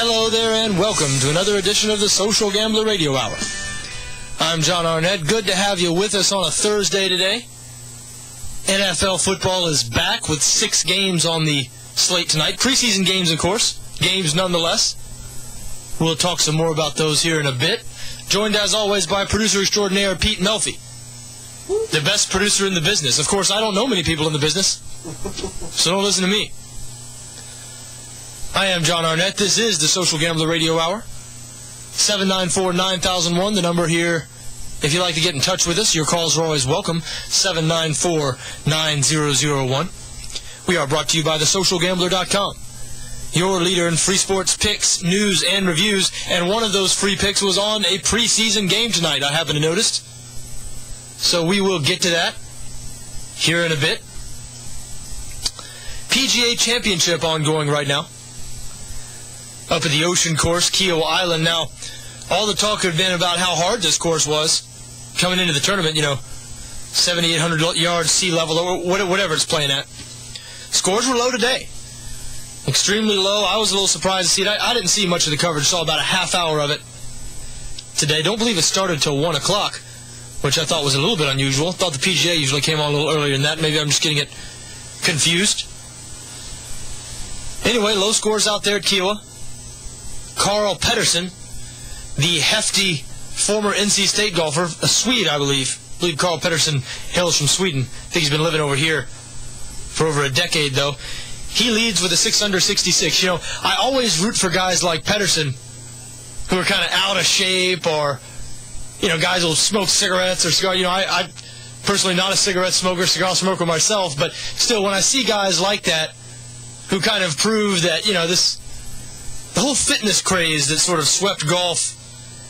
Hello there and welcome to another edition of the Social Gambler Radio Hour. I'm John Arnett. Good to have you with us on a Thursday today. NFL football is back with 6 games on the slate tonight. Preseason games, of course. Games nonetheless. We'll talk some more about those here in a bit. Joined as always by producer extraordinaire Pete Melfi. The best producer in the business. Of course, I don't know many people in the business, so don't listen to me. I am John Arnett. This is the Social Gambler Radio Hour. 794-9001, the number here. If you'd like to get in touch with us, your calls are always welcome. 794-9001. We are brought to you by thesocialgambler.com. Your leader in free sports picks, news, and reviews. And one of those free picks was on a preseason game tonight, I happen to notice. So we will get to that here in a bit. PGA Championship ongoing right now. Up at the Ocean Course, Kiawah Island. Now, all the talk had been about how hard this course was coming into the tournament, 7,800 yards, sea level, or whatever it's playing at. Scores were low today. Extremely low. I was a little surprised to see it. I didn't see much of the coverage. Saw about a half hour of it today. Don't believe it started till 1 o'clock, which I thought was a little bit unusual. Thought the PGA usually came on a little earlier than that. Maybe I'm just getting it confused. Anyway, low scores out there at Kiawah. Carl Pettersson, the hefty former NC State golfer, a Swede, I believe. I believe Carl Pettersson hails from Sweden. I think he's been living over here for over a decade, though. He leads with a 6 under 66. I always root for guys like Pettersson who are kind of out of shape, or, guys who will smoke cigarettes or cigar. I personally not a cigarette smoker, cigar smoker myself, but still, when I see guys like that who kind of prove that, the whole fitness craze that sort of swept golf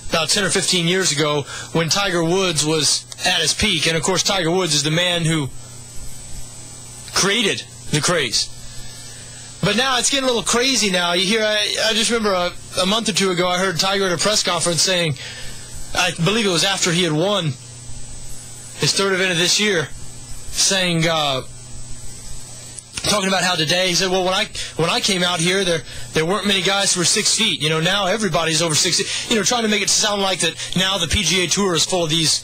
about 10 or 15 years ago when Tiger Woods was at his peak. And, of course, Tiger Woods is the man who created the craze. But now it's getting a little crazy now. You hear, I just remember a month or two ago I heard Tiger at a press conference saying, I believe it was after he had won his 3rd event of this year, saying, talking about how today, he said, well, when I came out here, there weren't many guys who were 6 feet. Now everybody's over 6 feet. Trying to make it sound like that now the PGA Tour is full of these,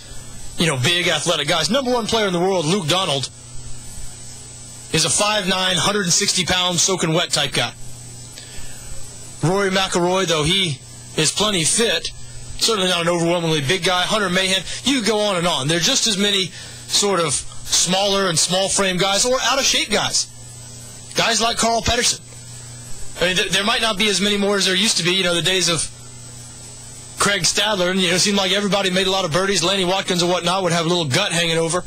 big athletic guys. Number 1 player in the world, Luke Donald, is a 5'9", 160-pound soaking wet type guy. Rory McIlroy, though he is plenty fit, certainly not an overwhelmingly big guy. Hunter Mahan, you go on and on. There are just as many sort of smaller and small frame guys or out of shape guys. Guys like Carl Pettersson. I mean, there might not be as many more as there used to be. The days of Craig Stadler, and it seemed like everybody made a lot of birdies. Lanny Watkins or whatnot would have a little gut hanging over.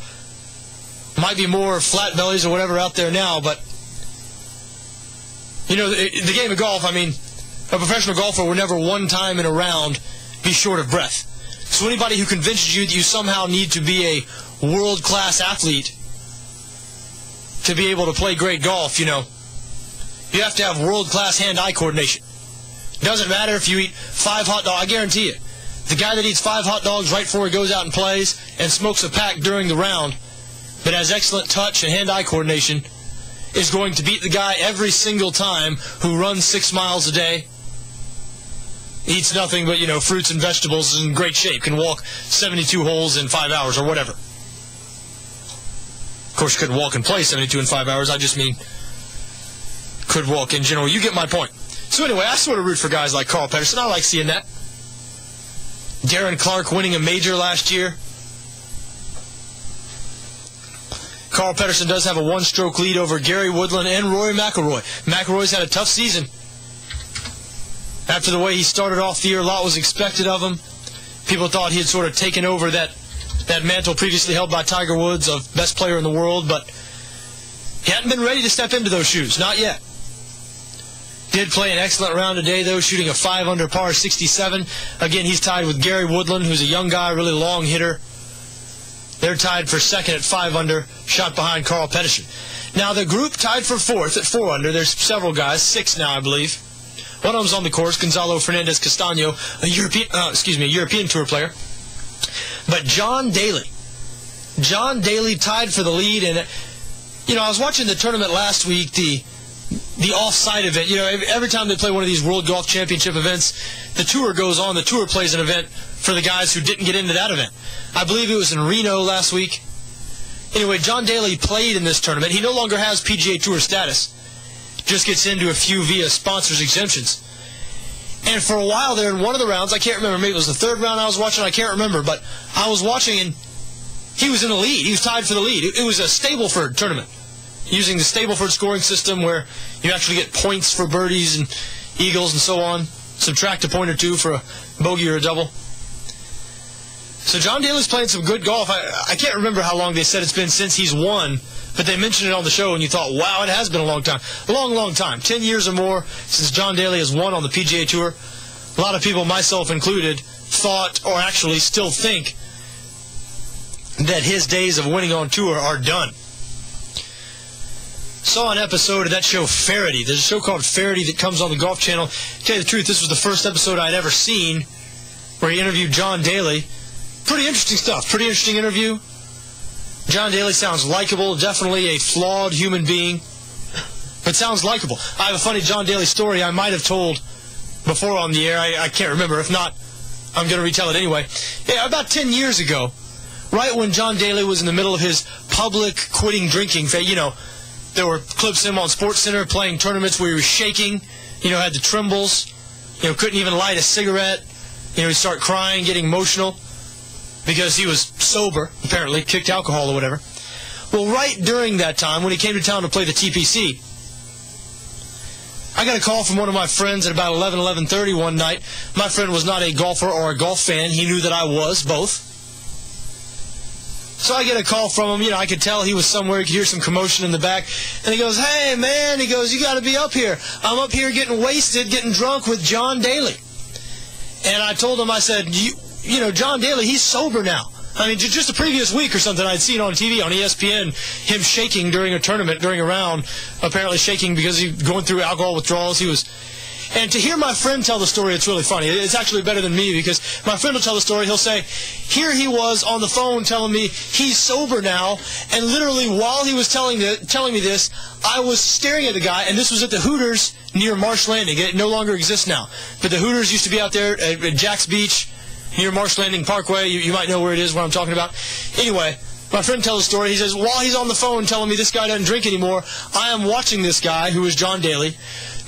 Might be more flat bellies or whatever out there now, but the game of golf, I mean, a professional golfer will never one time in a round be short of breath. So anybody who convinces you that you somehow need to be a world-class athlete to be able to play great golf, you have to have world-class hand-eye coordination. Doesn't matter if you eat 5 hot dogs. I guarantee you, the guy that eats 5 hot dogs right before he goes out and plays and smokes a pack during the round, but has excellent touch and hand-eye coordination, is going to beat the guy every single time who runs 6 miles a day, eats nothing but, fruits and vegetables, is in great shape, can walk 72 holes in 5 hours or whatever. Of course, you couldn't walk and play 72 in 5 hours. I just mean could walk in general. You get my point. So anyway, I sort of root for guys like Carl Pettersson. I like seeing that. Darren Clark winning a major last year. Carl Pettersson does have a 1-stroke lead over Gary Woodland and Rory McIlroy. McIlroy's had a tough season. After the way he started off the year, a lot was expected of him. People thought he had sort of taken over that mantle previously held by Tiger Woods of best player in the world, but he hadn't been ready to step into those shoes. Not yet. Did play an excellent round today, though, shooting a 5 under par 67. Again, he's tied with Gary Woodland, who's a young guy, really long hitter. They're tied for second at 5 under, shot behind Carl Pettersson. Now, the group tied for fourth at 4 under. There's several guys, 6 now, I believe. One of them's on the course, Gonzalo Fernandez Castaño, a European Tour player. But John Daly tied for the lead, and I was watching the tournament last week. The the off-site event. You know, every time they play one of these World Golf Championship events, the tour goes on. The tour plays an event for the guys who didn't get into that event. I believe it was in Reno last week. Anyway, John Daly played in this tournament. He no longer has PGA Tour status. Just gets into a few via sponsors exemptions. And for a while there in one of the rounds, I can't remember, maybe it was the third round I was watching, I can't remember, but I was watching and he was in the lead. He was tied for the lead. It was a Stableford tournament, using the Stableford scoring system where you actually get points for birdies and eagles and so on. Subtract a point or two for a bogey or a double. So John Daly's playing some good golf. I can't remember how long they said it's been since he's won, but they mentioned it on the show, and you thought, wow, it has been a long time. A long, long time. 10 years or more since John Daly has won on the PGA Tour. A lot of people, myself included, thought, or actually still think, that his days of winning on tour are done. Saw an episode of that show, Faraday. There's a show called Faraday that comes on the Golf Channel. To tell you the truth, this was the first episode I'd ever seen where he interviewed John Daly. Pretty interesting stuff. Pretty interesting interview. John Daly sounds likable, definitely a flawed human being, but sounds likable. I have a funny John Daly story I might have told before on the air. I can't remember. If not, I'm going to retell it anyway. Yeah, about 10 years ago, right when John Daly was in the middle of his public quitting drinking phase, you know, there were clips of him on SportsCenter playing tournaments where he was shaking, you know, had the trembles, you know, couldn't even light a cigarette, you know, he'd start crying, getting emotional, because he was sober, apparently, kicked alcohol or whatever. Well, right during that time, when he came to town to play the TPC, I got a call from one of my friends at about 11:30 one night. My friend was not a golfer or a golf fan. He knew that I was, both. So I get a call from him. You know, I could tell he was somewhere. You could hear some commotion in the back. And he goes, hey, man, he goes, you got to be up here. I'm up here getting wasted, getting drunk with John Daly. And I told him, I said, you know, John Daly, he's sober now. I mean, just the previous week or something, I'd seen on TV, on ESPN, him shaking during a tournament, during a round, apparently shaking because he was going through alcohol withdrawals. And to hear my friend tell the story, it's really funny. It's actually better than me, because my friend will tell the story. He'll say, here he was on the phone telling me he's sober now, and literally while he was telling me this, I was staring at the guy, and this was at the Hooters near Marsh Landing. It no longer exists now. But the Hooters used to be out there at Jack's Beach, near Marsh Landing Parkway. You might know where it is, what I'm talking about. Anyway, my friend tells the story. He says, while he's on the phone telling me this guy doesn't drink anymore, I am watching this guy, who is John Daly,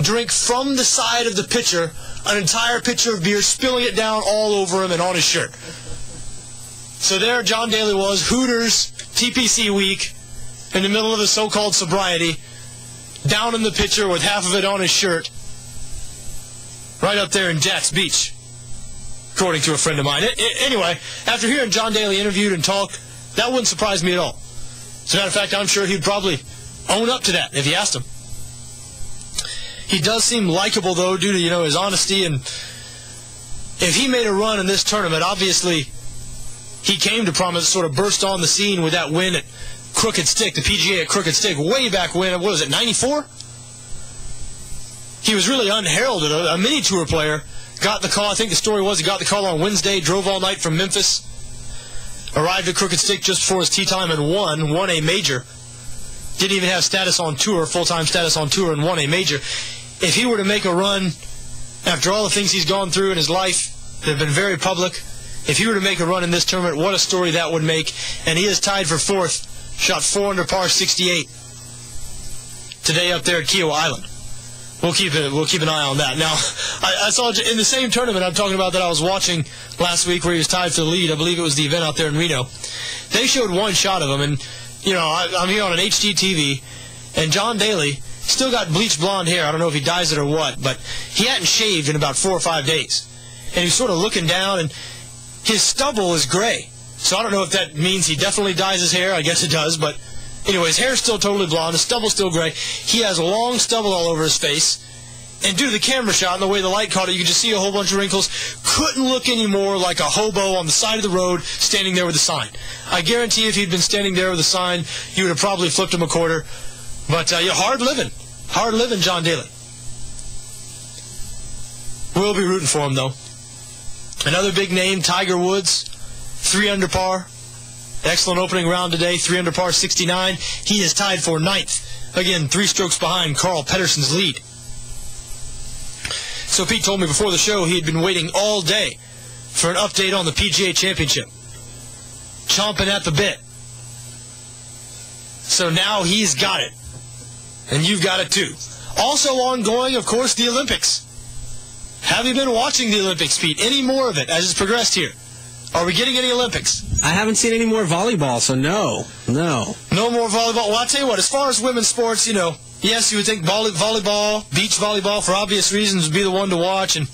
drink from the side of the pitcher an entire pitcher of beer, spilling it down all over him and on his shirt. So there John Daly was, Hooters, TPC week, in the middle of his so-called sobriety, down in the pitcher with half of it on his shirt, right up there in Jack's Beach, according to a friend of mine. Anyway, after hearing John Daly interviewed and talk, that wouldn't surprise me at all. As a matter of fact, I'm sure he'd probably own up to that if you asked him. He does seem likable, though, due to, you know, his honesty. And if he made a run in this tournament, obviously he came to promise, sort of burst on the scene with that win at Crooked Stick, the PGA at Crooked Stick, way back when. What was it, 94? He was really unheralded, a mini tour player. Got the call, I think the story was he got the call on Wednesday, drove all night from Memphis, arrived at Crooked Stick just before his tee time and won a major. Didn't even have status on tour, full-time status on tour, and won a major. If he were to make a run, after all the things he's gone through in his life that have been very public, if he were to make a run in this tournament, what a story that would make. And he is tied for fourth, shot 4 under par 68 today up there at Kiowa Island. We'll keep an eye on that. Now, I saw in the same tournament I'm talking about that I was watching last week, where he was tied for the lead. I believe it was the event out there in Reno. They showed one shot of him, and you know, I'm here on an HD TV, and John Daly still got bleached blonde hair. I don't know if he dyes it or what, but he hadn't shaved in about 4 or 5 days. And he's sort of looking down, and his stubble is gray. So I don't know if that means he definitely dyes his hair. I guess it does, but anyway, his hair's still totally blonde. His stubble's still gray. He has long stubble all over his face. And due to the camera shot and the way the light caught it, you could just see a whole bunch of wrinkles. Couldn't look anymore like a hobo on the side of the road standing there with a sign. I guarantee if he'd been standing there with a sign, you would have probably flipped him a quarter. But yeah, hard living John Daly. We'll be rooting for him, though. Another big name, Tiger Woods, 3 under par. Excellent opening round today, 3 under par 69. He is tied for 9th Again, 3 strokes behind Carl Pedersen's lead. So Pete told me before the show he had been waiting all day for an update on the PGA Championship. Chomping at the bit. So now he's got it. And you've got it too. Also ongoing, of course, the Olympics. Have you been watching the Olympics, Pete? Any more of it as it's progressed here? Are we getting any Olympics? I haven't seen any more volleyball, so no. No more volleyball. Well, I'll tell you what, as far as women's sports, yes, you would think volleyball, beach volleyball, for obvious reasons, would be the one to watch. And,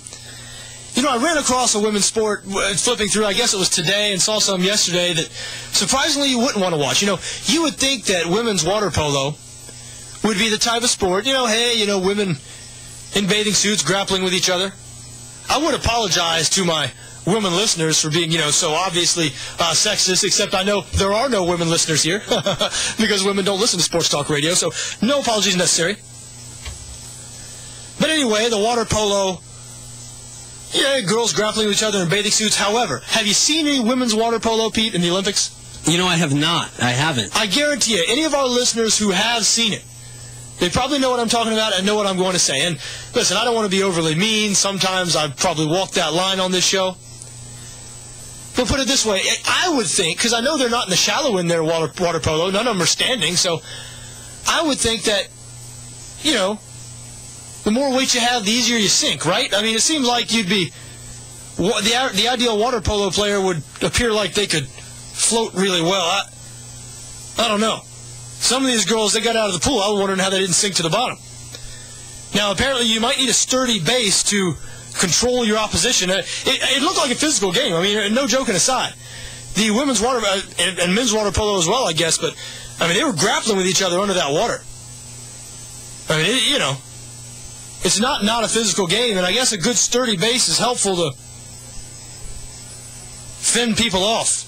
I ran across a women's sport flipping through, I guess it was today, and saw some yesterday that surprisingly you wouldn't want to watch. You would think that women's water polo would be the type of sport, women in bathing suits grappling with each other. I would apologize to my women listeners for being, so obviously sexist, except I know there are no women listeners here because women don't listen to sports talk radio, so no apologies necessary. But anyway, the water polo, girls grappling with each other in bathing suits. However, have you seen any women's water polo, Pete, in the Olympics? I have not. I haven't. I guarantee you, any of our listeners who have seen it, they probably know what I'm talking about and know what I'm going to say. And listen, I don't want to be overly mean. Sometimes I've probably walked that line on this show. But put it this way, I would think, because I know they're not in the shallow in their water polo, none of them are standing, so I would think that, the more weight you have, the easier you sink, right? I mean, it seems like you'd be, the ideal water polo player would appear like they could float really well. I don't know. Some of these girls, they got out of the pool, I was wondering how they didn't sink to the bottom. Now, apparently you might need a sturdy base to control your opposition. It looked like a physical game. I mean, no joking aside. The women's water and men's water polo as well, I guess, but I mean, they were grappling with each other under that water. I mean, it's not a physical game, and I guess a good sturdy base is helpful to fend people off.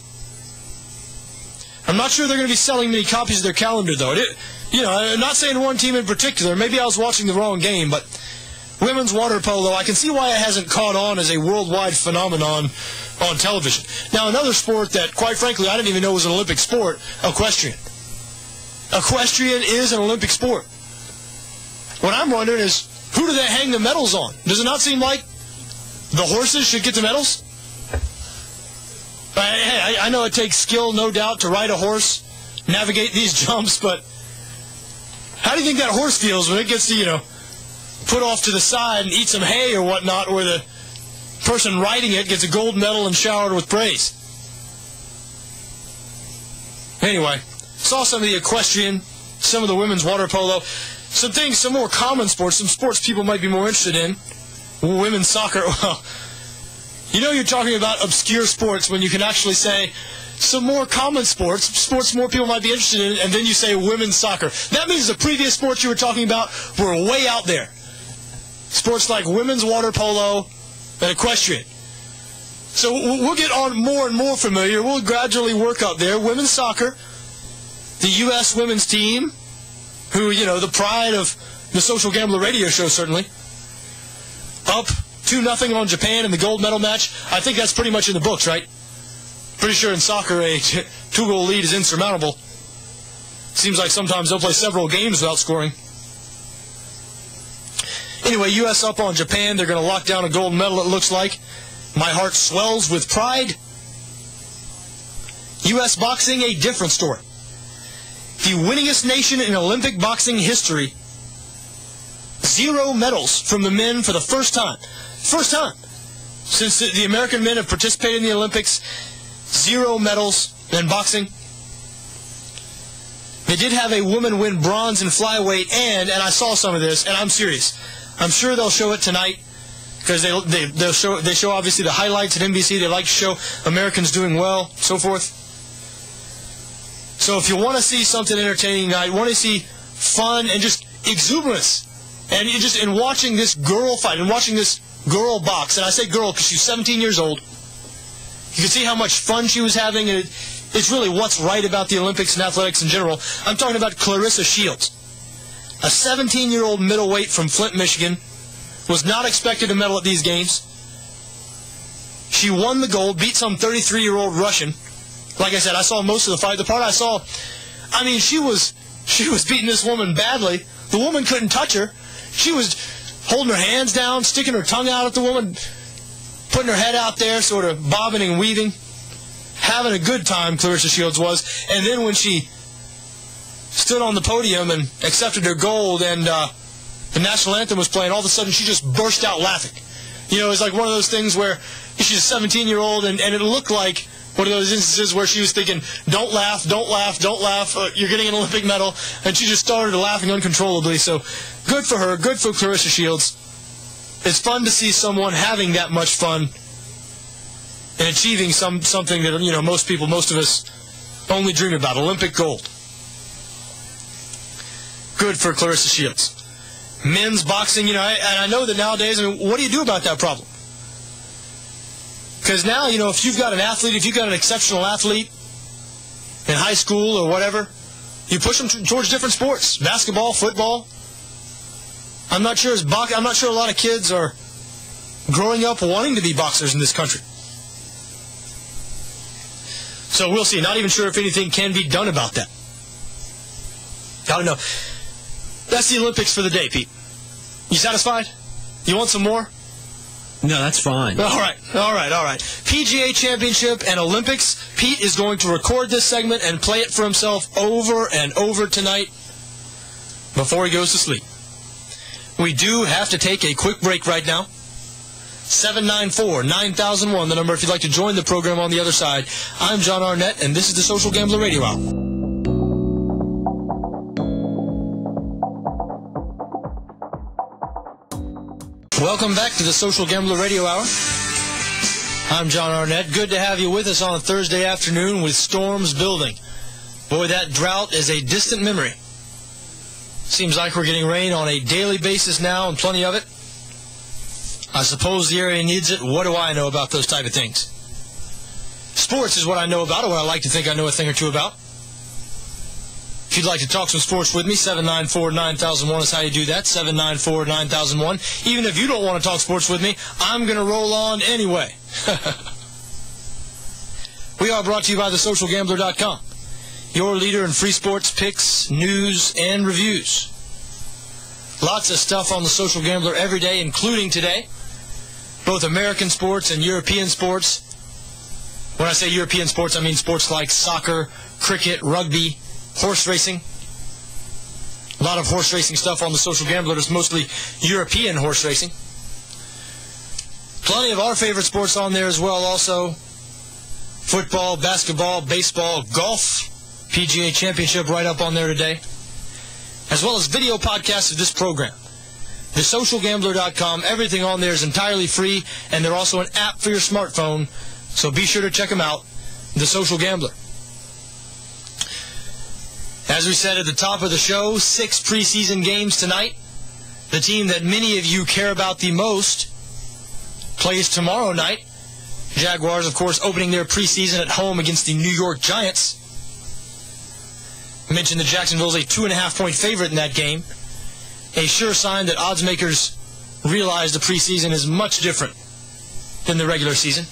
I'm not sure they're going to be selling many copies of their calendar, though. I'm not saying one team in particular. Maybe I was watching the wrong game, but women's water polo, I can see why it hasn't caught on as a worldwide phenomenon on television. Now, another sport that, quite frankly, I didn't even know was an Olympic sport, equestrian. Equestrian is an Olympic sport. What I'm wondering is, who do they hang the medals on? Does it not seem like the horses should get the medals? Hey, I know it takes skill, no doubt, to ride a horse, navigate these jumps, but how do you think that horse feels when it gets to, put off to the side and eat some hay or whatnot, where the person riding it gets a gold medal and showered with praise? Anyway, saw some of the equestrian, some of the women's water polo, some more common sports, some sports people might be more interested in. Women's soccer, well, you're talking about obscure sports when you can actually say some more common sports more people might be interested in, and then you say women's soccer. That means the previous sports you were talking about were way out there. Sports like women's water polo and equestrian. So we'll get on more and more familiar. We'll gradually work up there. Women's soccer, the U.S. women's team, who, the pride of the Social Gambler radio show, certainly. Up 2-0 on Japan in the gold medal match. I think that's pretty much in the books, right? Pretty sure in soccer a 2-goal lead is insurmountable. Seems like sometimes they'll play several games without scoring. Anyway, U.S. up on Japan. They're going to lock down a gold medal, it looks like. My heart swells with pride. U.S. boxing, a different story. The winningest nation in Olympic boxing history. 0 medals from the men for the first time. First time since the American men have participated in the Olympics. 0 medals in boxing. They did have a woman win bronze in flyweight, and I saw some of this, and I'm serious. I'm sure they'll show it tonight because they show obviously the highlights at NBC. They like to show Americans doing well, so forth. So if you want to see something entertaining tonight, want to see fun and just exuberance, and you just in watching this girl fight and watching this girl box, and I say girl because she's 17 years old. You can see how much fun she was having, and it's really what's right about the Olympics and athletics in general. I'm talking about Clarissa Shields. A 17-year-old middleweight from Flint, Michigan, was not expected to medal at these games. She won the gold, beat some 33-year-old Russian. Like I said, I saw most of the fight. The part I saw, I mean, she was she was beating this woman badly. The woman couldn't touch her. She was holding her hands down, sticking her tongue out at the woman, putting her head out there, sort of bobbing and weaving, having a good time, Claressa Shields was. And then when she stood on the podium and accepted her gold and the national anthem was playing, all of a sudden she just burst out laughing. You know, it's like one of those things where she's a 17-year-old and it looked like one of those instances where she was thinking, don't laugh, don't laugh, don't laugh, you're getting an Olympic medal, and she just started laughing uncontrollably. So good for her, good for Claressa Shields. It's fun to see someone having that much fun and achieving something that, you know, most of us only dream about, Olympic gold. Good for Claressa Shields. Men's boxing, you know, and I know that nowadays, I mean, what do you do about that problem? Because now, you know, if you've got an athlete, if you've got an exceptional athlete in high school or whatever, you push them towards different sports, basketball, football. I'm not sure a lot of kids are growing up wanting to be boxers in this country. So we'll see. Not even sure if anything can be done about that. I don't know. That's the Olympics for the day, Pete. You satisfied? You want some more? No, that's fine. All right. PGA Championship and Olympics. Pete is going to record this segment and play it for himself over and over tonight before he goes to sleep. We do have to take a quick break right now. 794-9001, the number if you'd like to join the program on the other side. I'm John Arnett, and this is the Social Gambler Radio Hour. Welcome back to the Social Gambler Radio Hour. I'm John Arnett. Good to have you with us on a Thursday afternoon with storms building. Boy, that drought is a distant memory. Seems like we're getting rain on a daily basis now, and plenty of it. I suppose the area needs it. What do I know about those type of things? Sports is what I know about, or what I like to think I know a thing or two about. If you'd like to talk some sports with me, 794-9001 is how you do that, 794-9001. Even if you don't want to talk sports with me, I'm going to roll on anyway. We are brought to you by thesocialgambler.com, your leader in free sports picks, news, and reviews. Lots of stuff on the Social Gambler every day, including today, both American sports and European sports. When I say European sports, I mean sports like soccer, cricket, rugby, horse racing. A lot of horse racing stuff on the Social Gambler. It's mostly European horse racing. Plenty of our favorite sports on there as well also. Football, basketball, baseball, golf, PGA Championship right up on there today. As well as video podcasts of this program. TheSocialGambler.com. Everything on there is entirely free, and they're also an app for your smartphone, so be sure to check them out. The Social Gambler. As we said at the top of the show, 6 preseason games tonight. The team that many of you care about the most plays tomorrow night. Jaguars, of course, opening their preseason at home against the New York Giants. I mentioned that Jacksonville's a 2.5-point favorite in that game. A sure sign that odds makers realize the preseason is much different than the regular season.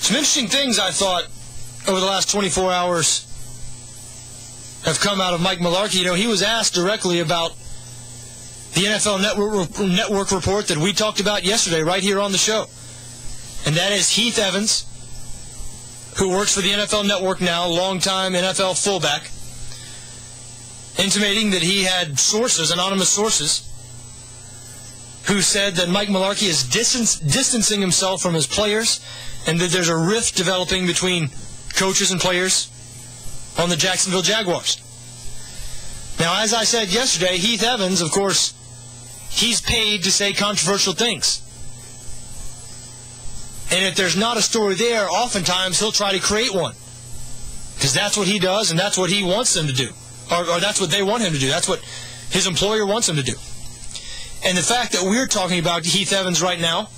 Some interesting things, I thought, over the last 24 hours have come out of Mike Mularkey. You know, he was asked directly about the NFL Network report that we talked about yesterday right here on the show. And that is Heath Evans, who works for the NFL Network now, longtime NFL fullback, intimating that he had sources, anonymous sources, who said that Mike Mularkey is distancing himself from his players and that there's a rift developing between coaches and players on the Jacksonville Jaguars. Now, as I said yesterday, Heath Evans, of course, he's paid to say controversial things. And if there's not a story there, oftentimes he'll try to create one. Because that's what he does, and that's what he wants them to do. Or that's what they want him to do. That's what his employer wants him to do. And the fact that we're talking about Heath Evans right now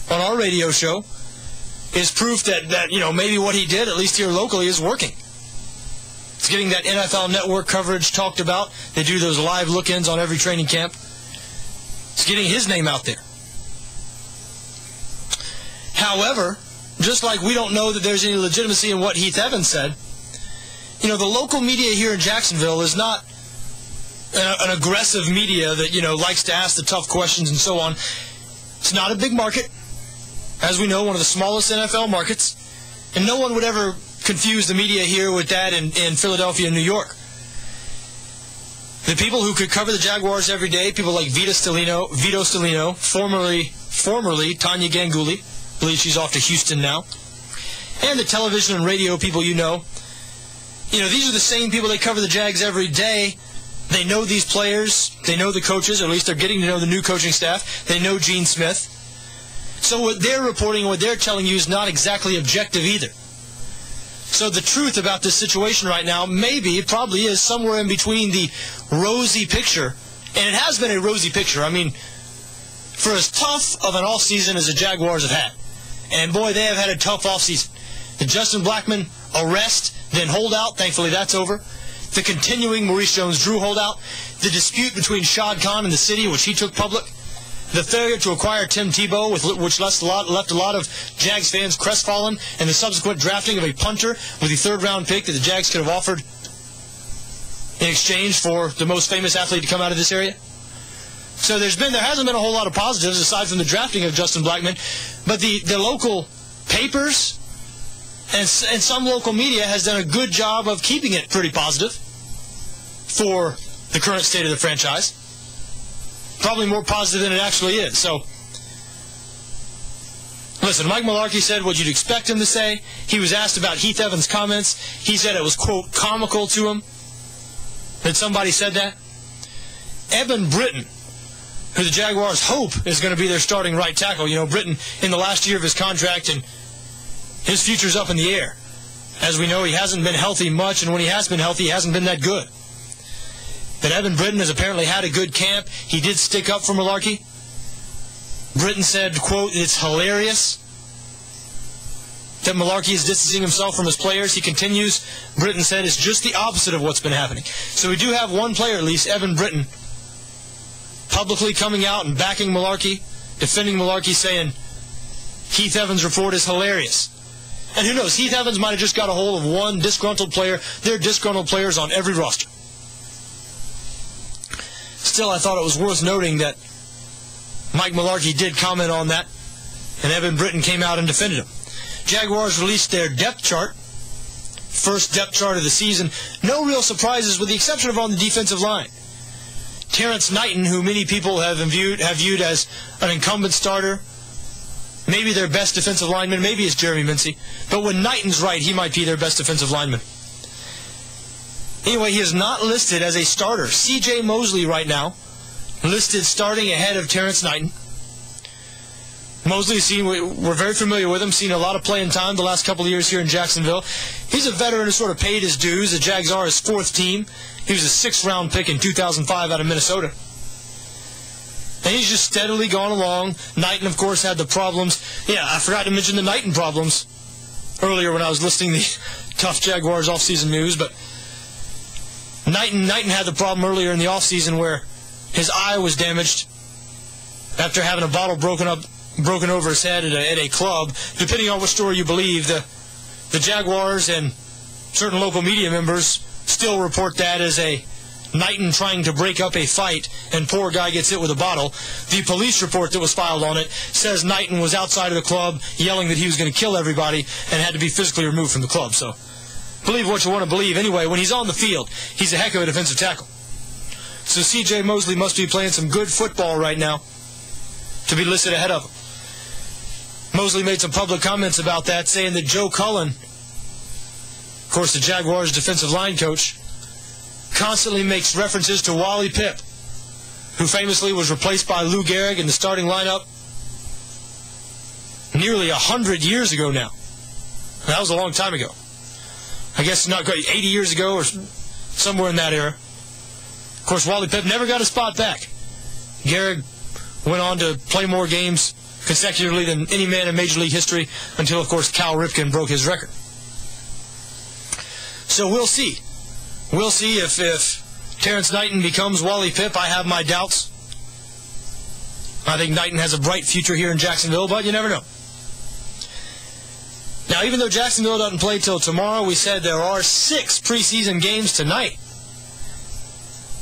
on our radio show is proof that you know, maybe what he did, at least here locally, is working. It's getting that NFL Network coverage talked about. They do those live look-ins on every training camp. It's getting his name out there. However, just like we don't know that there's any legitimacy in what Heath Evans said, You know, the local media here in Jacksonville is not an aggressive media that, likes to ask the tough questions and so on. It's not a big market. As we know, one of the smallest NFL markets. And no one would ever confuse the media here with that in Philadelphia and New York. The people who could cover the Jaguars every day, people like Vito Stellino, formerly Tanya Ganguly, I believe she's off to Houston now, and the television and radio people these are the same people that cover the Jags every day. They know these players, they know the coaches, or at least they're getting to know the new coaching staff, they know Gene Smith. So what they're reporting, what they're telling you is not exactly objective either. So the truth about this situation right now, probably is somewhere in between the rosy picture, and it has been a rosy picture. I mean, for as tough of an offseason as the Jaguars have had, and boy, they have had a tough offseason. The Justin Blackmon arrest, then holdout, thankfully that's over. The continuing Maurice Jones-Drew holdout, the dispute between Shad Khan and the city, which he took public, the failure to acquire Tim Tebow, which left a lot of Jags fans crestfallen, and the subsequent drafting of a punter with the third-round pick that the Jags could have offered in exchange for the most famous athlete to come out of this area. So there hasn't been a whole lot of positives aside from the drafting of Justin Blackmon, but the local papers and some local media has done a good job of keeping it pretty positive for the current state of the franchise. Probably more positive than it actually is. So, listen, Mike Mularkey said what you'd expect him to say. He was asked about Heath Evans' comments. He said it was, quote, comical to him that somebody said that. Eben Britton, who the Jaguars hope is going to be their starting right tackle. Britton in the last year of his contract, and his future's up in the air. As we know, he hasn't been healthy much, and when he has been healthy, he hasn't been that good. But Eben Britton has apparently had a good camp. He did stick up for Mularkey. Britton said, quote, it's hilarious that Mularkey is distancing himself from his players. He continues, Britton said, it's just the opposite of what's been happening. So we do have one player, at least, Eben Britton, publicly coming out and backing Mularkey, defending Mularkey, saying Heath Evans' report is hilarious. And who knows, Heath Evans might have just got a hold of one disgruntled player. There are disgruntled players on every roster. Still, I thought it was worth noting that Mike Mularkey did comment on that, and Eben Britton came out and defended him. Jaguars released their depth chart, first depth chart of the season. No real surprises with the exception of on the defensive line. Terrence Knighton, who many people have viewed as an incumbent starter, maybe their best defensive lineman, maybe it's Jeremy Mincey, but when Knighton's right, he might be their best defensive lineman. Anyway, he is not listed as a starter. C.J. Mosley right now, listed starting ahead of Terrence Knighton. Mosley, we're very familiar with him, seen a lot of playing time the last couple of years here in Jacksonville. He's a veteran who sort of paid his dues. The Jags are his fourth team. He was a sixth-round pick in 2005 out of Minnesota. And he's just steadily gone along. Knighton, of course, had the problems. Yeah, I forgot to mention the Knighton problems earlier when I was listing the tough Jaguars offseason news, but Knighton had the problem earlier in the offseason where his eye was damaged after having a bottle broken over his head at a club. Depending on which story you believe, the Jaguars and certain local media members still report that as a Knighton trying to break up a fight and poor guy gets hit with a bottle. The police report that was filed on it says Knighton was outside of the club yelling that he was going to kill everybody and had to be physically removed from the club. So believe what you want to believe. Anyway, when he's on the field, he's a heck of a defensive tackle. So C.J. Mosley must be playing some good football right now to be listed ahead of him. Mosley made some public comments about that, saying that Joe Cullen, of course the Jaguars' defensive line coach, constantly makes references to Wally Pipp, who famously was replaced by Lou Gehrig in the starting lineup nearly 100 years ago now. That was a long time ago. I guess not quite 80 years ago or somewhere in that era. Of course, Wally Pipp never got a spot back. Gehrig went on to play more games consecutively than any man in Major League history until, of course, Cal Ripken broke his record. So we'll see. We'll see if Terrence Knighton becomes Wally Pipp. I have my doubts. I think Knighton has a bright future here in Jacksonville, but you never know. Now, even though Jacksonville doesn't play till tomorrow, we said there are 6 preseason games tonight.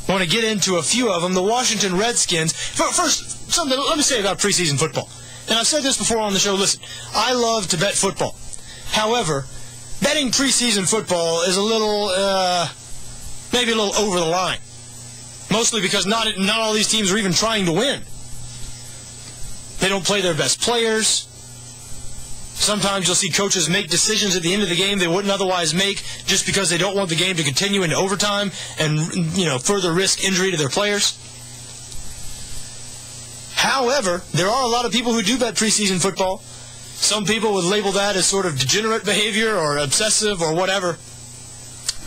I want to get into a few of them. The Washington Redskins. First, something let me say about preseason football. And I've said this before on the show. Listen, I love to bet football. However, betting preseason football is a little, maybe a little over the line. Mostly because not all these teams are even trying to win. They don't play their best players. Sometimes you'll see coaches make decisions at the end of the game they wouldn't otherwise make just because they don't want the game to continue into overtime and, further risk injury to their players. However, there are a lot of people who do bet preseason football. Some people would label that as sort of degenerate behavior or obsessive or whatever.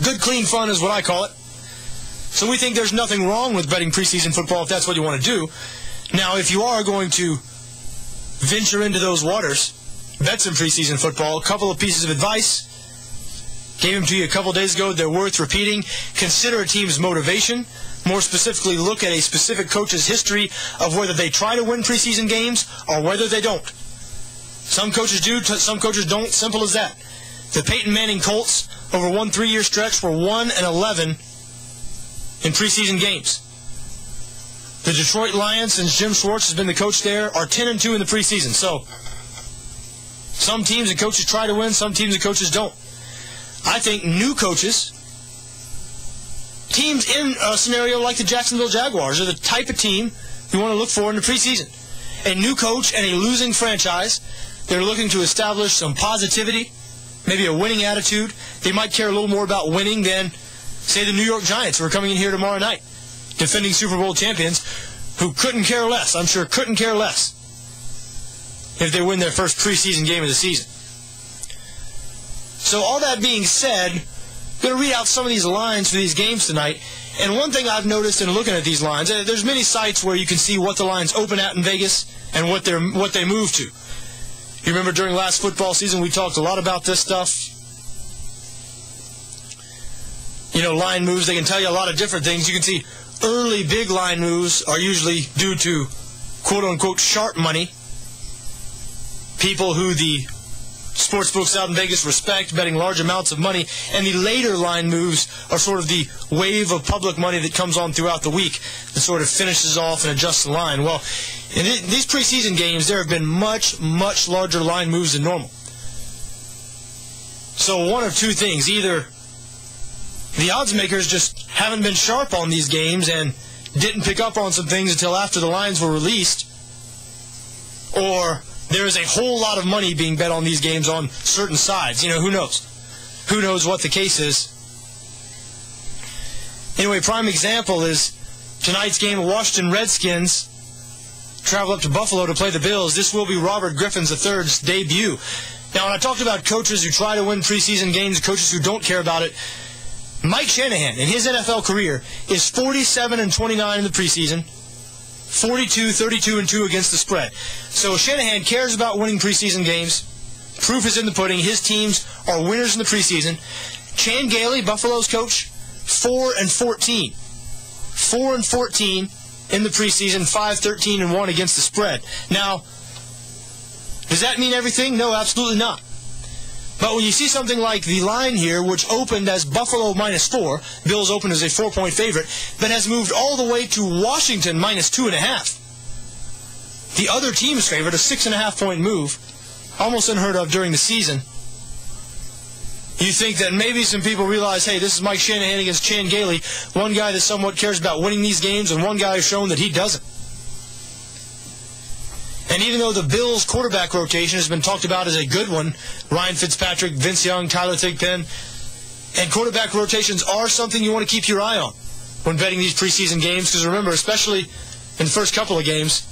Good, clean fun is what I call it. So we think there's nothing wrong with betting preseason football if that's what you want to do. Now, if you are going to venture into those waters, bet some preseason football, a couple of pieces of advice. Gave them to you a couple days ago. They're worth repeating. Consider a team's motivation. More specifically, look at a specific coach's history of whether they try to win preseason games or whether they don't. Some coaches do, some coaches don't. Simple as that. The Peyton Manning Colts, over one 3-year stretch, were 1-11 in preseason games. The Detroit Lions, since Jim Schwartz has been the coach there, are 10-2 in the preseason. So, some teams and coaches try to win, some teams and coaches don't. I think new coaches, teams in a scenario like the Jacksonville Jaguars, are the type of team you want to look for in the preseason. A new coach and a losing franchise, they're looking to establish some positivity, maybe a winning attitude. They might care a little more about winning than, say, the New York Giants, who are coming in here tomorrow night, defending Super Bowl champions, who couldn't care less, I'm sure couldn't care less, if they win their first preseason game of the season. So all that being said, I'm going to read out some of these lines for these games tonight. And one thing I've noticed in looking at these lines, there's many sites where you can see what the lines open at in Vegas and what they move to. You remember during last football season we talked a lot about this stuff. Line moves, they can tell you a lot of different things. You can see early big line moves are usually due to quote-unquote sharp money. People who the sportsbooks out in Vegas respect, betting large amounts of money, and the later line moves are sort of the wave of public money that comes on throughout the week that sort of finishes off and adjusts the line. Well, in these preseason games, there have been much, much larger line moves than normal. So one of two things. Either the odds makers just haven't been sharp on these games and didn't pick up on some things until after the lines were released, or there is a whole lot of money being bet on these games on certain sides. Who knows? Who knows what the case is? Anyway, prime example is tonight's game of Washington Redskins travel up to Buffalo to play the Bills. This will be Robert Griffin III's debut. Now, when I talked about coaches who try to win preseason games, coaches who don't care about it, Mike Shanahan, in his NFL career, is 47-29 in the preseason, 42-32-2 against the spread. So Shanahan cares about winning preseason games. Proof is in the pudding. His teams are winners in the preseason. Chan Gailey, Buffalo's coach, 4-14. 4-14 in the preseason, 5-13-1 against the spread. Now, does that mean everything? No, absolutely not. But when you see something like the line here, which opened as Buffalo -4, Bills opened as a 4-point favorite, but has moved all the way to Washington -2.5. The other team's favorite, a 6.5-point move, almost unheard of during the season. You think that maybe some people realize, hey, this is Mike Shanahan against Chan Gailey, one guy that somewhat cares about winning these games, and one guy has shown that he doesn't. And even though the Bills' quarterback rotation has been talked about as a good one, Ryan Fitzpatrick, Vince Young, Tyler Thigpen, and quarterback rotations are something you want to keep your eye on when betting these preseason games, because remember, especially in the first couple of games,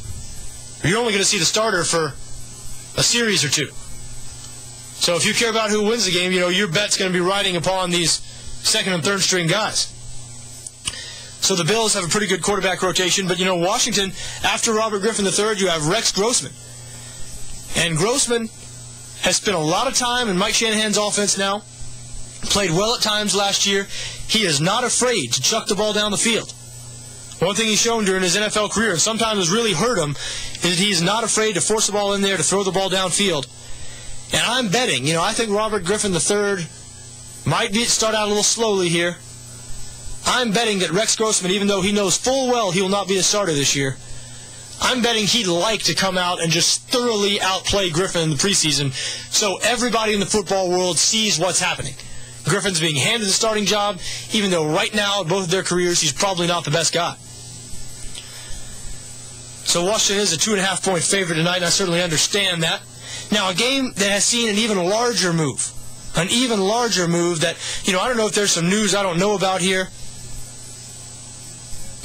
you're only going to see the starter for a series or two. So if you care about who wins the game, your bet's going to be riding upon these second and third string guys. So the Bills have a pretty good quarterback rotation, but Washington, after Robert Griffin III, you have Rex Grossman. And Grossman has spent a lot of time in Mike Shanahan's offense now, played well at times last year. He is not afraid to chuck the ball down the field. One thing he's shown during his NFL career, and sometimes has really hurt him, is that he's not afraid to force the ball in there, to throw the ball downfield. And I'm betting, I think Robert Griffin III might start out a little slowly here. I'm betting that Rex Grossman, even though he knows full well he will not be a starter this year, I'm betting he'd like to come out and just thoroughly outplay Griffin in the preseason so everybody in the football world sees what's happening. Griffin's being handed the starting job, even though right now, in both of their careers, he's probably not the best guy. So Washington is a 2.5-point favorite tonight, and I certainly understand that. Now, a game that has seen an even larger move that, I don't know if there's some news I don't know about here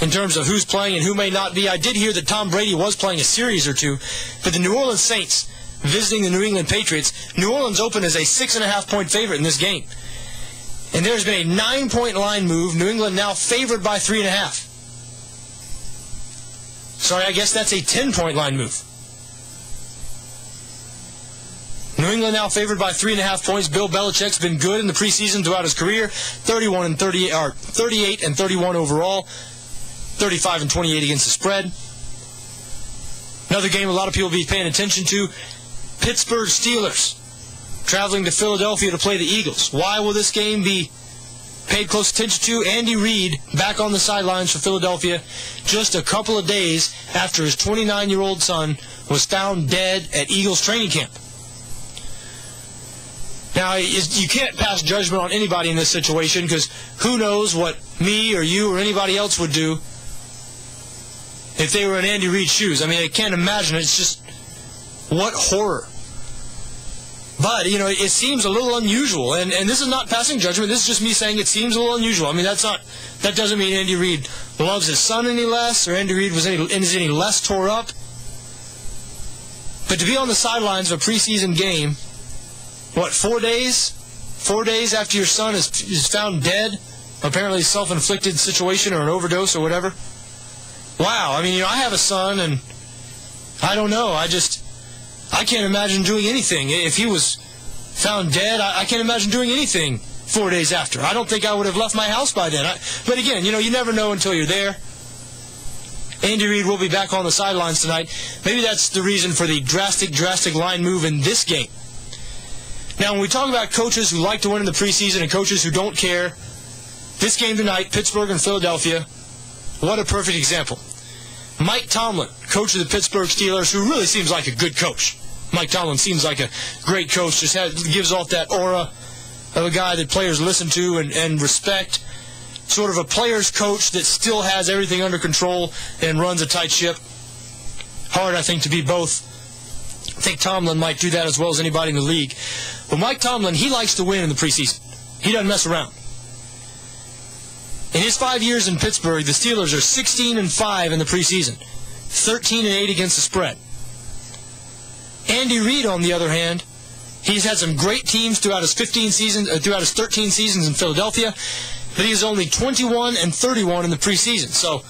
in terms of who's playing and who may not be. I did hear that Tom Brady was playing a series or two, but the New Orleans Saints visiting the New England Patriots, New Orleans opened as a 6.5-point favorite in this game. And there's been a 9-point line move. New England now favored by 3.5. Sorry, I guess that's a 10-point line move. New England now favored by 3.5 points. Bill Belichick's been good in the preseason throughout his career. 38 and 31 overall. 35 and 28 against the spread. Another game a lot of people will be paying attention to. Pittsburgh Steelers traveling to Philadelphia to play the Eagles. Why will this game be paid close attention to? Andy Reid back on the sidelines for Philadelphia just a couple of days after his 29-year-old son was found dead at Eagles training camp. Now, you can't pass judgment on anybody in this situation because who knows what me or you or anybody else would do if they were in Andy Reid's shoes. I mean, I can't imagine. It's just, what horror. But, it seems a little unusual. And this is not passing judgment. This is just me saying it seems a little unusual. I mean, that doesn't mean Andy Reid loves his son any less or Andy Reid is any less tore up. But to be on the sidelines of a preseason game, 4 days? 4 days after your son is found dead, apparently self-inflicted situation or an overdose or whatever. Wow, I mean, I have a son, and I don't know. I can't imagine doing anything. If he was found dead, I can't imagine doing anything 4 days after. I don't think I would have left my house by then. But again, you never know until you're there. Andy Reid will be back on the sidelines tonight. Maybe that's the reason for the drastic line move in this game. Now, when we talk about coaches who like to win in the preseason and coaches who don't care, this game tonight, Pittsburgh and Philadelphia, what a perfect example. Mike Tomlin, coach of the Pittsburgh Steelers, who really seems like a good coach. Mike Tomlin seems like a great coach, gives off that aura of a guy that players listen to and respect. Sort of a player's coach that still has everything under control and runs a tight ship. Hard, I think, to be both. I think Tomlin might do that as well as anybody in the league. But Mike Tomlin, he likes to win in the preseason. He doesn't mess around. In his 5 years in Pittsburgh, the Steelers are 16-5 in the preseason, 13-8 against the spread. Andy Reid, on the other hand, he's had some great teams throughout his 13 seasons in Philadelphia, but he is only 21-31 in the preseason. So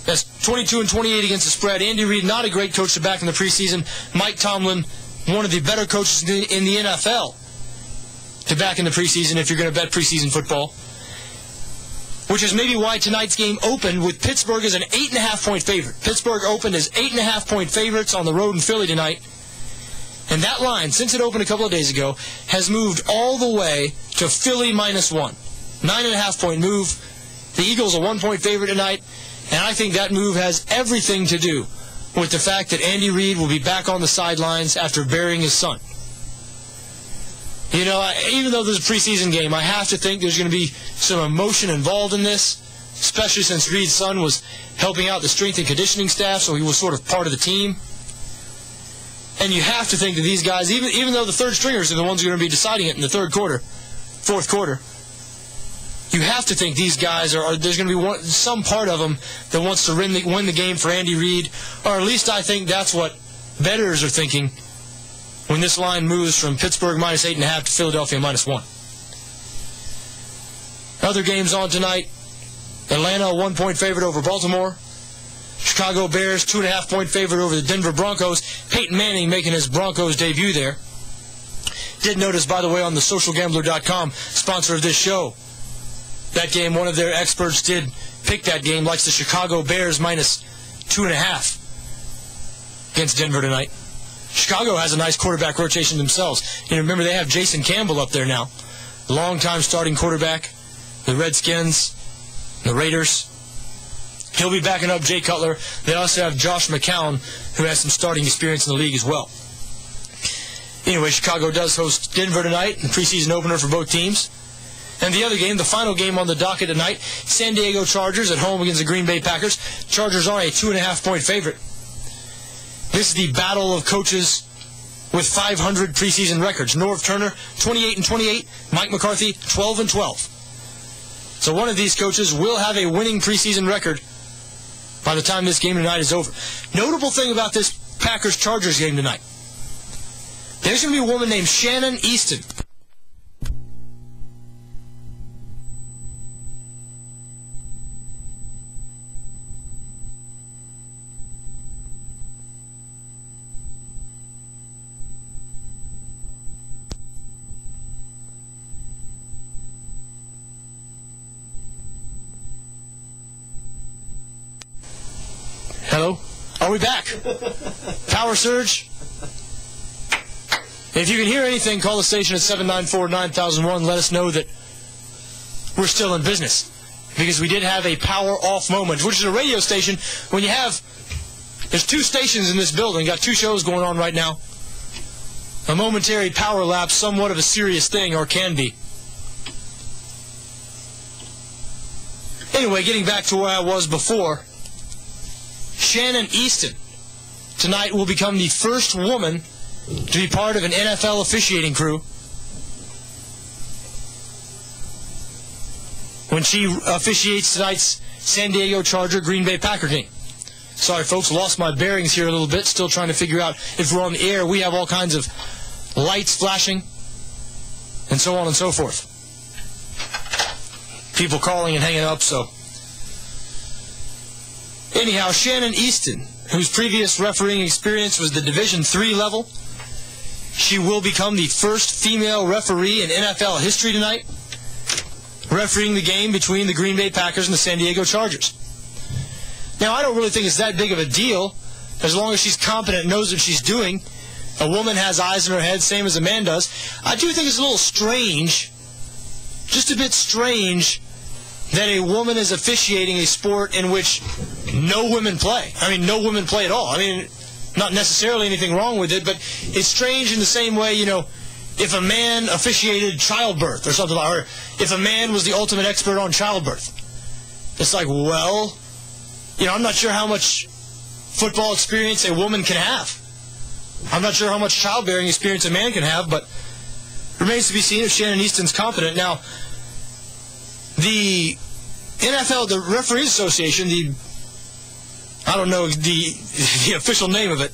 that's 22-28 against the spread. Andy Reid, not a great coach to back in the preseason. Mike Tomlin, one of the better coaches in the NFL to back in the preseason if you're going to bet preseason football. Which is maybe why tonight's game opened with Pittsburgh as an 8.5-point favorite. Pittsburgh opened as 8.5-point favorites on the road in Philly tonight. And that line, since it opened a couple of days ago, has moved all the way to Philly -1. 9.5-point move. The Eagles a 1-point favorite tonight. And I think that move has everything to do with the fact that Andy Reid will be back on the sidelines after burying his son. Even though this is a preseason game, I have to think there's going to be some emotion involved in this, especially since Reid's son was helping out the strength and conditioning staff, so he was sort of part of the team. And you have to think that these guys, even though the third stringers are the ones who are going to be deciding it in the fourth quarter, you have to think these guys there's going to be some part of them that wants to win the game for Andy Reid, or at least I think that's what bettors are thinking when this line moves from Pittsburgh -8.5 to Philadelphia -1. Other games on tonight. Atlanta, a 1-point favorite over Baltimore. Chicago Bears, 2.5-point favorite over the Denver Broncos. Peyton Manning making his Broncos debut there. Did notice, by the way, on the socialgambler.com, sponsor of this show, that game, one of their experts did pick that game, likes the Chicago Bears -2.5 against Denver tonight. Chicago has a nice quarterback rotation themselves. Remember, they have Jason Campbell up there now, longtime starting quarterback, the Redskins, the Raiders. He'll be backing up Jay Cutler. They also have Josh McCown, who has some starting experience in the league as well. Anyway, Chicago does host Denver tonight, the preseason opener for both teams. And the other game, the final game on the docket tonight, San Diego Chargers at home against the Green Bay Packers. Chargers are a 2.5-point favorite. This is the battle of coaches with 500 preseason records. Norv Turner, 28-28. Mike McCarthy, 12-12. So one of these coaches will have a winning preseason record by the time this game tonight is over. Notable thing about this Packers-Chargers game tonight, there's going to be a woman named Shannon Easton. Hello? Are we back? Power surge? If you can hear anything, call the station at 794-9001. Let us know that we're still in business. Because we did have a power off moment, which is a radio station. When you have, there's 2 stations in this building, got 2 shows going on right now. A momentary power lapse, somewhat of a serious thing, or can be. Anyway, getting back to where I was before, Shannon Easton tonight will become the first woman to be part of an NFL officiating crew when she officiates tonight's San Diego Charger Green Bay Packer game. Sorry, folks, lost my bearings here a little bit. Still trying to figure out if we're on the air. We have all kinds of lights flashing and so on and so forth. People calling and hanging up, so... Anyhow, Shannon Easton, whose previous refereeing experience was the Division III level, she will become the first female referee in NFL history tonight, refereeing the game between the Green Bay Packers and the San Diego Chargers. Now, I don't really think it's that big of a deal, as long as she's competent and knows what she's doing. A woman has eyes in her head, same as a man does. I do think it's a little strange, just a bit strange, that a woman is officiating a sport in which no women play. I mean, no women play at all. I mean, not necessarily anything wrong with it, but it's strange in the same way, if a man officiated childbirth or something like that, or if a man was the ultimate expert on childbirth. It's like, well, I'm not sure how much football experience a woman can have. I'm not sure how much childbearing experience a man can have, but remains to be seen if Shannon Easton's competent. Now, the NFL, the Referees Association, I don't know the official name of it,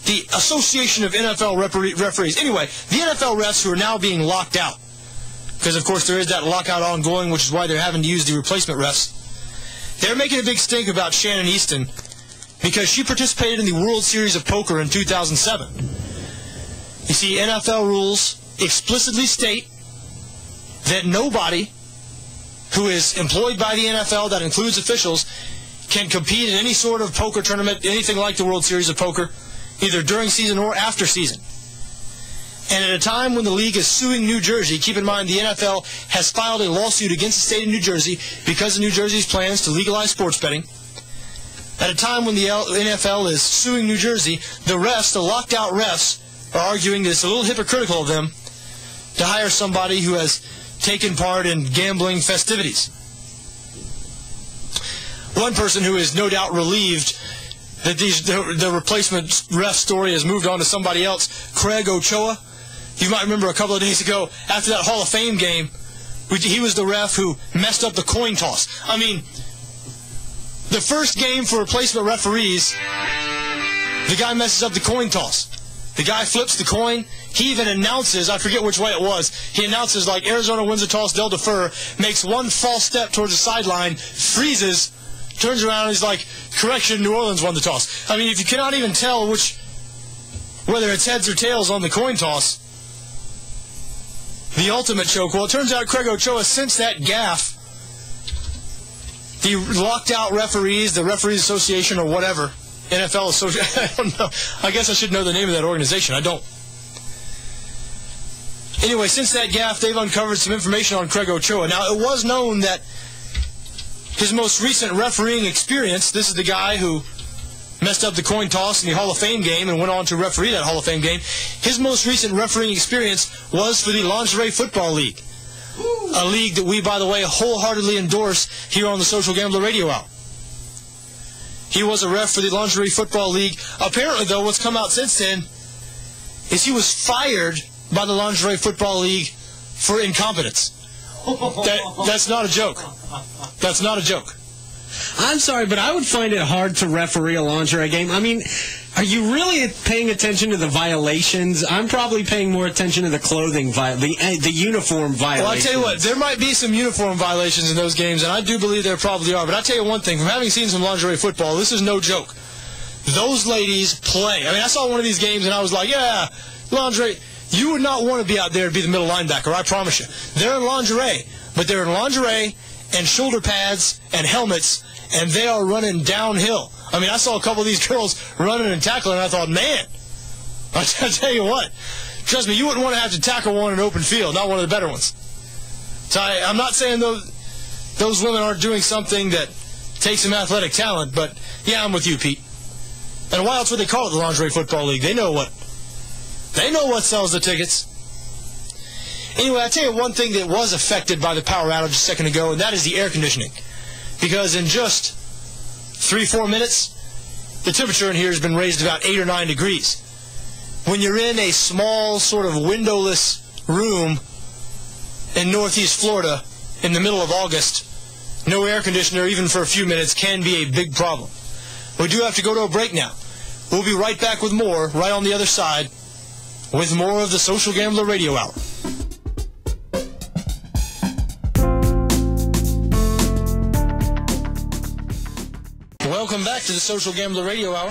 the Association of NFL Referees. Anyway, the NFL refs who are now being locked out, because of course there is that lockout ongoing, which is why they're having to use the replacement refs. They're making a big stink about Shannon Easton because she participated in the World Series of Poker in 2007. You see, NFL rules explicitly state that nobody who is employed by the NFL, that includes officials, can compete in any sort of poker tournament, anything like the World Series of Poker, either during season or after season. And at a time when the league is suing New Jersey, keep in mind the NFL has filed a lawsuit against the state of New Jersey because of New Jersey's plans to legalize sports betting. At a time when the NFL is suing New Jersey, the refs, the locked out refs, are arguing that it's a little hypocritical of them to hire somebody who has taken part in gambling festivities. One person who is no doubt relieved that the replacement ref story has moved on to somebody else, Craig Ochoa. You might remember a couple of days ago, after that Hall of Fame game, he was the ref who messed up the coin toss. I mean, the first game for replacement referees, the guy messes up the coin toss. The guy flips the coin. He even announces, I forget which way it was, he announces like Arizona wins the toss, they'll defer, makes one false step towards the sideline, freezes, turns around and he's like, correction, New Orleans won the toss. I mean, if you cannot even tell whether it's heads or tails on the coin toss, the ultimate choke. Well, it turns out Craig Ochoa, since that gaffe, the locked out referees, the Referees Association or whatever, NFL Association. I don't know. I guess I should know the name of that organization. I don't. Anyway, since that gaffe, they've uncovered some information on Craig Ochoa. Now, it was known that his most recent refereeing experience, this is the guy who messed up the coin toss in the Hall of Fame game and went on to referee that Hall of Fame game. His most recent refereeing experience was for the Lingerie Football League, a league that we, by the way, wholeheartedly endorse here on the Social Gambler Radio Hour. He was a ref for the Lingerie Football League. Apparently, though, what's come out since then is he was fired by the Lingerie Football League for incompetence. That's not a joke. That's not a joke. I'm sorry, but I would find it hard to referee a lingerie game. I mean, are you really paying attention to the violations? I'm probably paying more attention to the clothing, the uniform violations. Well, I tell you what, there might be some uniform violations in those games, and I do believe there probably are. But I tell you one thing, from having seen some lingerie football, this is no joke. Those ladies play. I mean, I saw one of these games, and I was like, yeah, lingerie. You would not want to be out there to be the middle linebacker, I promise you. They're in lingerie, but they're in lingerie and shoulder pads and helmets, and they are running downhill. I mean, I saw a couple of these girls running and tackling, and I thought, man, I tell you what, trust me, you wouldn't want to have to tackle one in open field, not one of the better ones. So I'm not saying those women aren't doing something that takes some athletic talent, but yeah, I'm with you, Pete. And why else would they call it the Lingerie Football League? They know what sells the tickets. Anyway, I tell you one thing that was affected by the power outage a second ago, and that is the air conditioning. Because in just 3-4 minutes, the temperature in here has been raised about 8 or 9 degrees. When you're in a small, sort of windowless room in northeast Florida in the middle of August, no air conditioner, even for a few minutes, can be a big problem. We do have to go to a break now. We'll be right back with more, right on the other side, with more of the Social Gambler Radio Hour. Welcome back to the Social Gambler Radio Hour.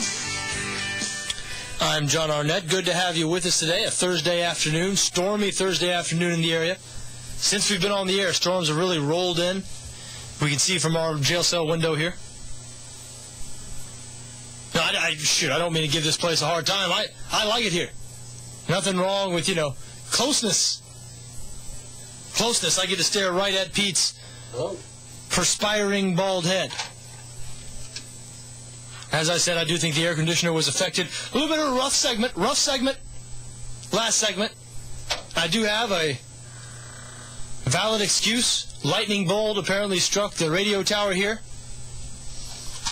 I'm John Arnett. Good to have you with us today. A Thursday afternoon, stormy Thursday afternoon in the area. Since we've been on the air, storms have really rolled in. We can see from our jail cell window here. No, I don't mean to give this place a hard time. I like it here. Nothing wrong with, closeness. Closeness. I get to stare right at Pete's perspiring bald head. As I said, I do think the air conditioner was affected. A little bit of a rough segment. Last segment. I do have a valid excuse. Lightning bolt apparently struck the radio tower here.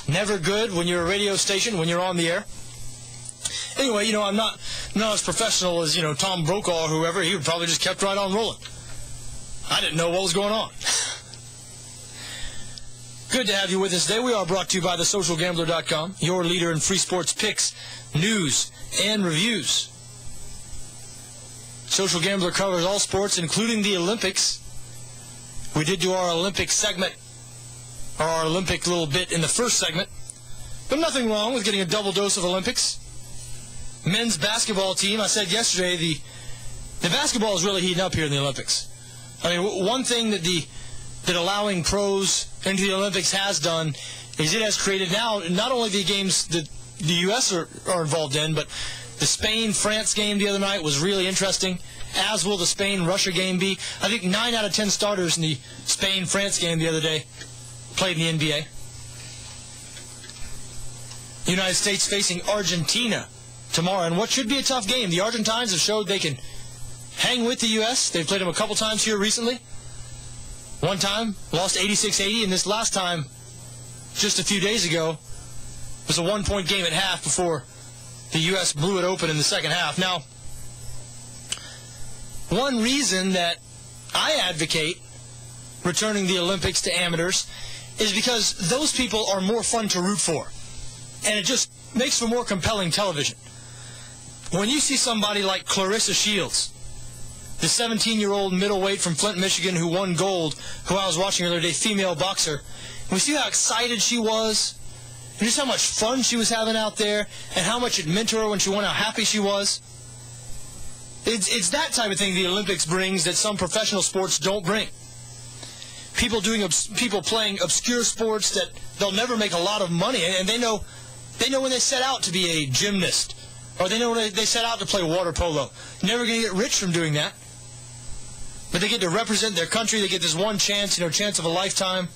Never good when you're a radio station, when you're on the air. Anyway, I'm not as professional as, Tom Brokaw or whoever. He would probably just kept right on rolling. I didn't know what was going on. Good to have you with us today. We are brought to you by thesocialgambler.com, your leader in free sports picks, news, and reviews. Social Gambler covers all sports, including the Olympics. We did do our Olympic segment, or our Olympic little bit in the first segment. But nothing wrong with getting a double dose of Olympics. Men's basketball team, I said yesterday, the basketball is really heating up here in the Olympics. I mean, one thing that allowing pros into the Olympics has done is it has created now not only the games that the U.S. are involved in, but the Spain-France game the other night was really interesting, as will the Spain-Russia game be. I think 9 out of 10 starters in the Spain-France game the other day played in the NBA. The United States facing Argentina tomorrow, and what should be a tough game. The Argentines have showed they can hang with the U.S. They've played them a couple times here recently. One time, lost 86-80, and this last time, just a few days ago, was a one-point game at half before the U.S. blew it open in the second half. Now, one reason that I advocate returning the Olympics to amateurs is because those people are more fun to root for, and it just makes for more compelling television. When you see somebody like Clarissa Shields, the 17-year-old middleweight from Flint, Michigan, who won gold, who I was watching the other day, female boxer, and we see how excited she was, and just how much fun she was having out there, and how much it meant to her when she won, how happy she was. It's that type of thing the Olympics brings that some professional sports don't bring. People playing obscure sports that they'll never make a lot of money, and they know They know when they set out to be a gymnast, or they know when they set out to play water polo. Never going to get rich from doing that. But they get to represent their country. They get this one chance, chance of a lifetime.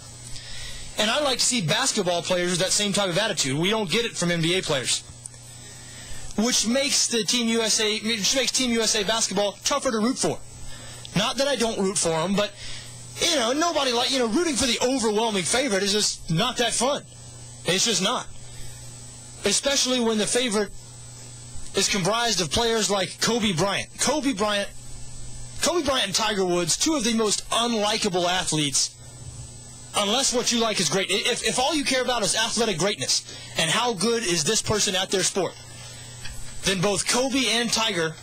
And I like to see basketball players with that same type of attitude. We don't get it from NBA players, which makes Team USA basketball tougher to root for. Not that I don't root for them, but nobody rooting for the overwhelming favorite is just not that fun. It's just not. Especially when the favorite is comprised of players like Kobe Bryant. Kobe Bryant and Tiger Woods, two of the most unlikable athletes, unless what you like is great. If all you care about is athletic greatness and how good is this person at their sport, then both Kobe and Tiger,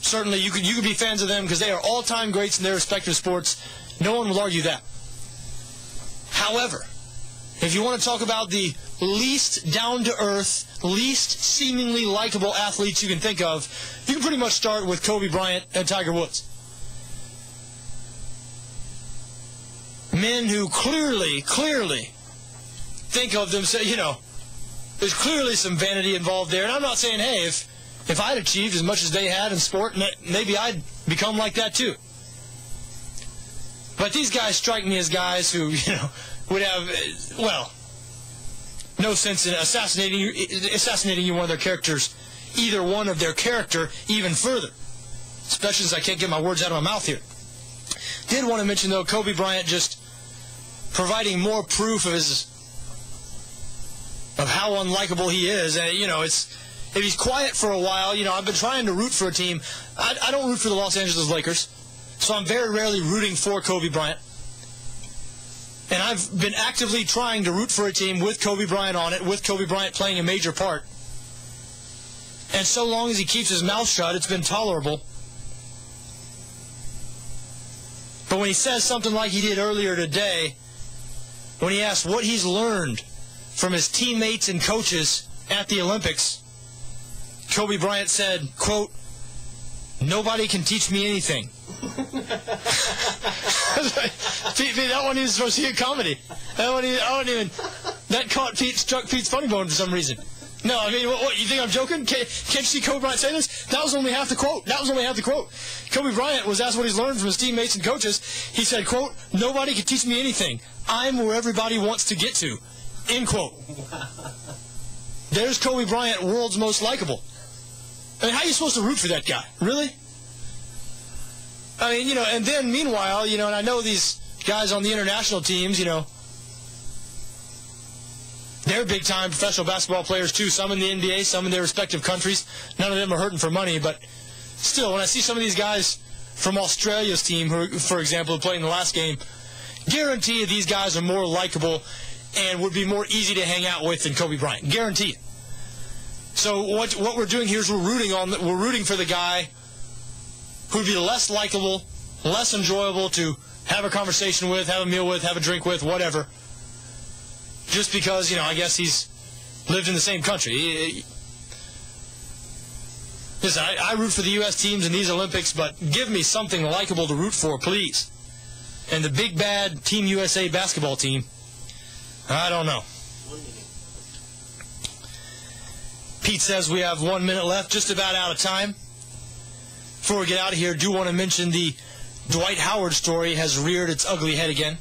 certainly you could be fans of them because they are all-time greats in their respective sports. No one will argue that. However, if you want to talk about the least down-to-earth, least seemingly likable athletes you can think of, you can pretty much start with Kobe Bryant and Tiger Woods. Men who clearly think of themselves, there's clearly some vanity involved there. And I'm not saying, hey, if I'd achieved as much as they had in sport, maybe I'd become like that too. But these guys strike me as guys who, would have, no sense in assassinating you one of their characters, either one of their character, even further. Especially since I can't get my words out of my mouth here. Did want to mention, though, Kobe Bryant just providing more proof of how unlikable he is. And, if he's quiet for a while, I've been trying to root for a team. I don't root for the Los Angeles Lakers, so I'm very rarely rooting for Kobe Bryant. And I've been actively trying to root for a team with Kobe Bryant on it, with Kobe Bryant playing a major part. And so long as he keeps his mouth shut, it's been tolerable. But when he says something like he did earlier today, when he asked what he's learned from his teammates and coaches at the Olympics, Kobe Bryant said, quote, "Nobody can teach me anything." That one is supposed to be a comedy. That struck Pete's funny bone for some reason. No, I mean, what you think I'm joking? Can't you see Kobe Bryant say this? That was only half the quote. Kobe Bryant was asked what he's learned from his teammates and coaches. He said, quote, "Nobody can teach me anything. I'm where everybody wants to get to." End quote. There's Kobe Bryant, world's most likable. I mean, how are you supposed to root for that guy? Really? I mean, and then meanwhile, and I know these guys on the international teams, they're big-time professional basketball players too, some in the NBA, some in their respective countries. None of them are hurting for money, but still, when I see some of these guys from Australia's team, who, for example, who played in the last game, guarantee these guys are more likable and would be more easy to hang out with than Kobe Bryant. Guarantee it. So what we're doing here is we're rooting for the guy who would be less likable, less enjoyable to have a conversation with, have a meal with, have a drink with, whatever. Just because, I guess he's lived in the same country. Listen, I root for the U.S. teams in these Olympics, but give me something likable to root for, please. And the big bad Team USA basketball team, I don't know. Pete says we have 1 minute left, just about out of time. Before we get out of here, I do want to mention the Dwight Howard story has reared its ugly head again.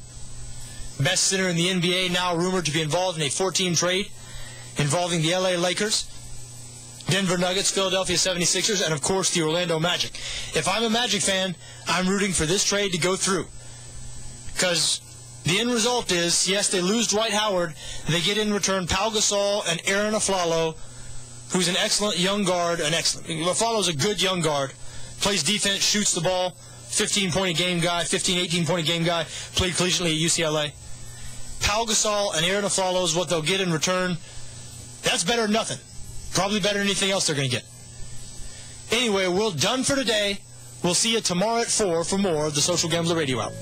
Best center in the NBA now rumored to be involved in a 4-team trade involving the LA Lakers, Denver Nuggets, Philadelphia 76ers, and of course the Orlando Magic. If I'm a Magic fan, I'm rooting for this trade to go through. Because the end result is, yes, they lose Dwight Howard, they get in return Pau Gasol and Aaron Aflalo, who's an excellent young guard, Aflalo's a good young guard, plays defense, shoots the ball, 18-point a game guy, played collegiately at UCLA. Pau Gasol and Aaron Aflalo is what they'll get in return. That's better than nothing. Probably better than anything else they're going to get. Anyway, we're done for today. We'll see you tomorrow at 4 for more of the Social Gambler Radio Hour.